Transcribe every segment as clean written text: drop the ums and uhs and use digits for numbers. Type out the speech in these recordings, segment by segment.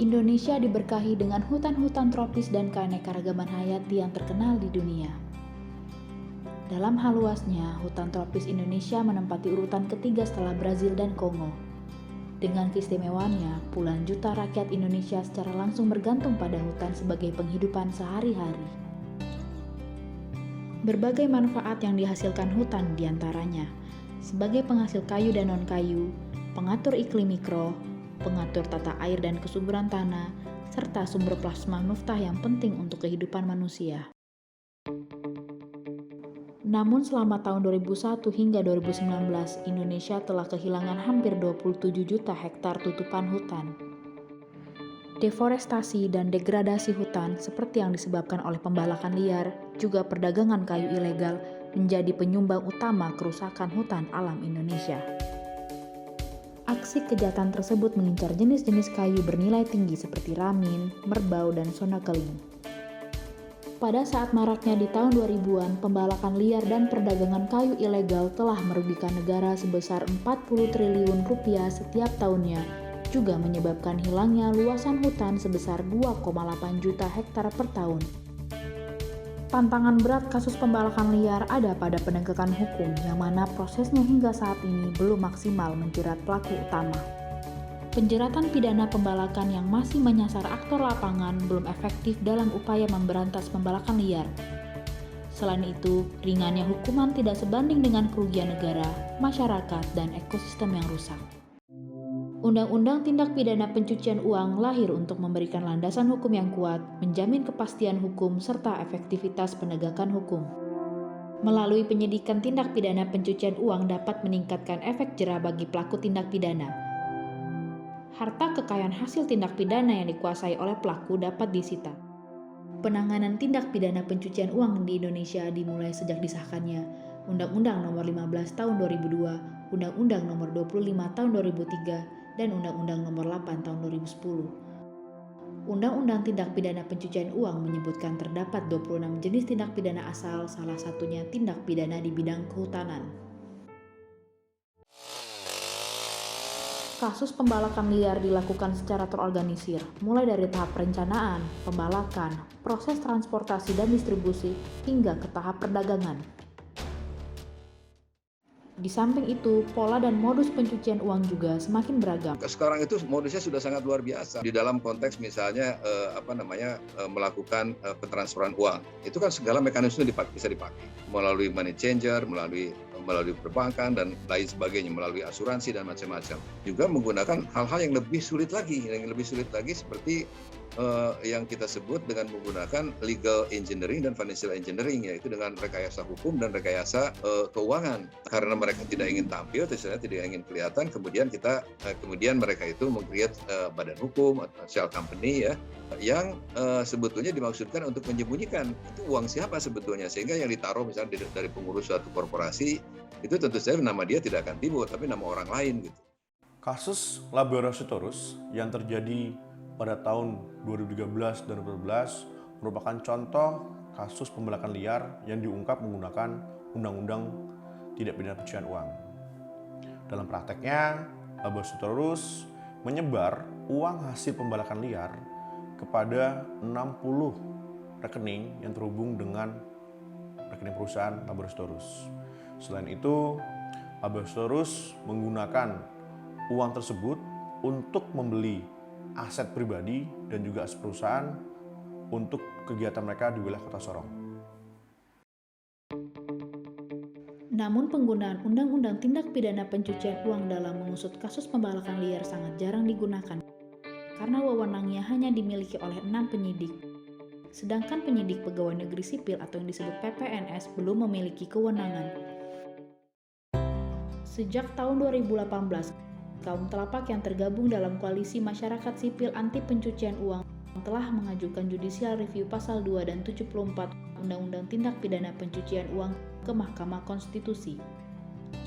Indonesia diberkahi dengan hutan-hutan tropis dan keanekaragaman hayati yang terkenal di dunia. Dalam hal luasnya, hutan tropis Indonesia menempati urutan ketiga setelah Brazil dan Kongo. Dengan keistimewaannya, puluhan juta rakyat Indonesia secara langsung bergantung pada hutan sebagai penghidupan sehari-hari. Berbagai manfaat yang dihasilkan hutan diantaranya sebagai penghasil kayu dan non-kayu, pengatur iklim mikro, pengatur tata air dan kesuburan tanah, serta sumber plasma nuftah yang penting untuk kehidupan manusia. Namun selama tahun 2001 hingga 2019, Indonesia telah kehilangan hampir 27 juta hektar tutupan hutan. Deforestasi dan degradasi hutan seperti yang disebabkan oleh pembalakan liar, juga perdagangan kayu ilegal menjadi penyumbang utama kerusakan hutan alam Indonesia. Aksi kejahatan tersebut mengincar jenis-jenis kayu bernilai tinggi seperti ramin, merbau, dan sonakeling. Pada saat maraknya di tahun 2000-an, pembalakan liar dan perdagangan kayu ilegal telah merugikan negara sebesar 40 triliun rupiah setiap tahunnya, juga menyebabkan hilangnya luasan hutan sebesar 2,8 juta hektar per tahun. Tantangan berat kasus pembalakan liar ada pada penegakan hukum, yang mana prosesnya hingga saat ini belum maksimal menjerat pelaku utama. Penjeratan pidana pembalakan yang masih menyasar aktor lapangan belum efektif dalam upaya memberantas pembalakan liar. Selain itu, ringannya hukuman tidak sebanding dengan kerugian negara, masyarakat, dan ekosistem yang rusak. Undang-Undang Tindak Pidana Pencucian Uang lahir untuk memberikan landasan hukum yang kuat, menjamin kepastian hukum, serta efektivitas penegakan hukum. Melalui penyidikan tindak pidana pencucian uang dapat meningkatkan efek jera bagi pelaku tindak pidana. Harta kekayaan hasil tindak pidana yang dikuasai oleh pelaku dapat disita. Penanganan tindak pidana pencucian uang di Indonesia dimulai sejak disahkannya Undang-Undang Nomor 15 Tahun 2002, Undang-Undang Nomor 25 Tahun 2003, dan Undang-Undang Nomor 8 Tahun 2010. Undang-Undang Tindak Pidana Pencucian Uang menyebutkan terdapat 26 jenis tindak pidana asal, salah satunya tindak pidana di bidang kehutanan. Kasus pembalakan liar dilakukan secara terorganisir, mulai dari tahap perencanaan, pembalakan, proses transportasi dan distribusi, hingga ke tahap perdagangan. Di samping itu, pola dan modus pencucian uang juga semakin beragam. Sekarang itu modusnya sudah sangat luar biasa. Di dalam konteks misalnya melakukan pentransferan uang, itu kan segala mekanisme bisa dipakai melalui money changer, melalui perbankan dan lain sebagainya, melalui asuransi dan macam-macam. Juga menggunakan hal-hal yang lebih sulit lagi seperti yang kita sebut dengan menggunakan legal engineering dan financial engineering, yaitu dengan rekayasa hukum dan rekayasa keuangan. Karena mereka tidak ingin tampil, tidak ingin kelihatan, kemudian mereka itu meng-create badan hukum atau shell company ya, yang sebetulnya dimaksudkan untuk menyembunyikan itu uang siapa sebetulnya, sehingga yang ditaruh misalnya dari pengurus suatu korporasi itu tentu saja nama dia tidak akan timbul, tapi nama orang lain gitu. Kasus Laborasitorus yang terjadi pada tahun 2013 dan 2014 merupakan contoh kasus pembalakan liar yang diungkap menggunakan Undang-Undang Tindak Pidana Pencucian Uang. Dalam prakteknya, Laborasitorus menyebar uang hasil pembalakan liar kepada 60 rekening yang terhubung dengan rekening perusahaan Laborasitorus. Selain itu, Laborasitorus menggunakan uang tersebut untuk membeli aset pribadi dan juga aset perusahaan untuk kegiatan mereka di wilayah Kota Sorong. Namun penggunaan Undang-Undang Tindak Pidana Pencucian Uang dalam mengusut kasus pembalakan liar sangat jarang digunakan karena wewenangnya hanya dimiliki oleh 6 penyidik. Sedangkan penyidik pegawai negeri sipil atau yang disebut PPNS belum memiliki kewenangan. Sejak tahun 2018, kaum telapak yang tergabung dalam koalisi masyarakat sipil anti pencucian uang telah mengajukan judicial review pasal 2 dan 74 Undang-Undang Tindak Pidana Pencucian Uang ke Mahkamah Konstitusi.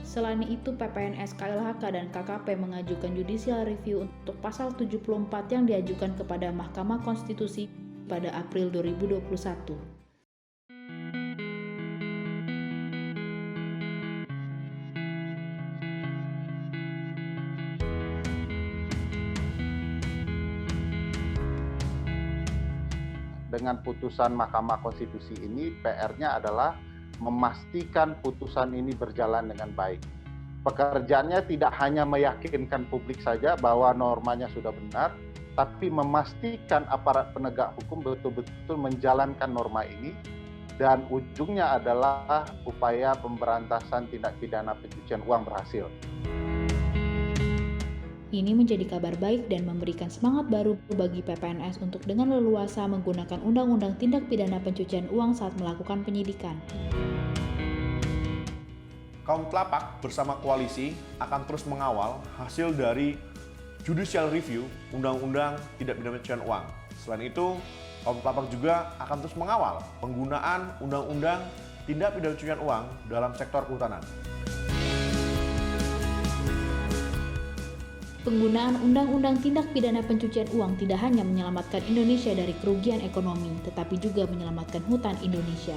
Selain itu, PPNS, KLHK, dan KKP mengajukan judicial review untuk pasal 74 yang diajukan kepada Mahkamah Konstitusi pada April 2021. dengan putusan Mahkamah Konstitusi ini, PR-nya adalah memastikan putusan ini berjalan dengan baik. Pekerjaannya tidak hanya meyakinkan publik saja bahwa normanya sudah benar, tapi memastikan aparat penegak hukum betul-betul menjalankan norma ini, dan ujungnya adalah upaya pemberantasan tindak pidana pencucian uang berhasil. Ini menjadi kabar baik dan memberikan semangat baru bagi PPNS untuk dengan leluasa menggunakan Undang-Undang Tindak Pidana Pencucian Uang saat melakukan penyidikan. Kaum Telapak bersama koalisi akan terus mengawal hasil dari judicial review Undang-Undang Tindak Pidana Pencucian Uang. Selain itu, Kaum Telapak juga akan terus mengawal penggunaan Undang-Undang Tindak Pidana Pencucian Uang dalam sektor kehutanan. Penggunaan Undang-Undang Tindak Pidana Pencucian Uang tidak hanya menyelamatkan Indonesia dari kerugian ekonomi, tetapi juga menyelamatkan hutan Indonesia.